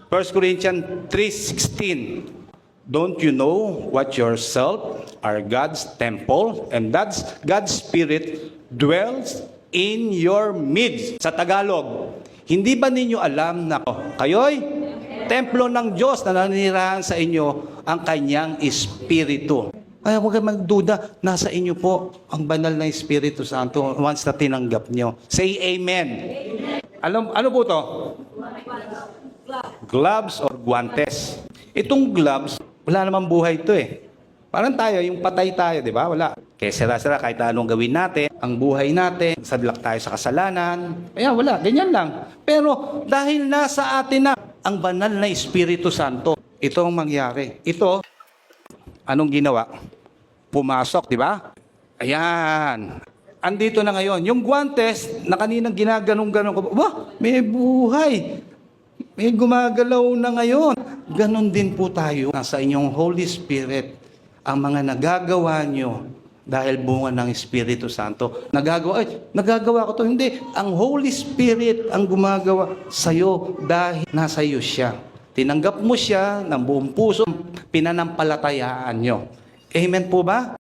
1 Corinthians 3:16. Don't you know what yourself are God's temple and God's Spirit dwells in your midst? Sa Tagalog, hindi ba ninyo alam na kayo'y templo ng Diyos na nanirahan sa inyo ang kanyang Espiritu? Ay, huwag kayong magduda, nasa inyo po ang banal na Espiritu Santo once na tinanggap nyo. Say amen. Ano po to? Gloves or guantes. Itong gloves, wala namang buhay ito eh. Parang tayo, yung patay tayo, di ba? Wala. Kaya sira-sira kahit anong gawin natin, ang buhay natin, sadlak tayo sa kasalanan. Kaya wala, ganyan lang. Pero dahil nasa atin na ang banal na Espiritu Santo, ito ang mangyari. Ito, anong ginawa? Pumasok, di ba? Ayan. Andito na ngayon. Yung guantes na kaninang ginaganong-ganon ko, may buhay. May gumagalaw na ngayon. Ganon din po tayo. Nasa inyong Holy Spirit, ang mga nagagawa nyo dahil bunga ng Espiritu Santo. Nagagawa ko to. Hindi. Ang Holy Spirit ang gumagawa sa'yo dahil nasa iyo siya. Tinanggap mo siya ng buong puso, pinanampalatayaan nyo. Amen po ba?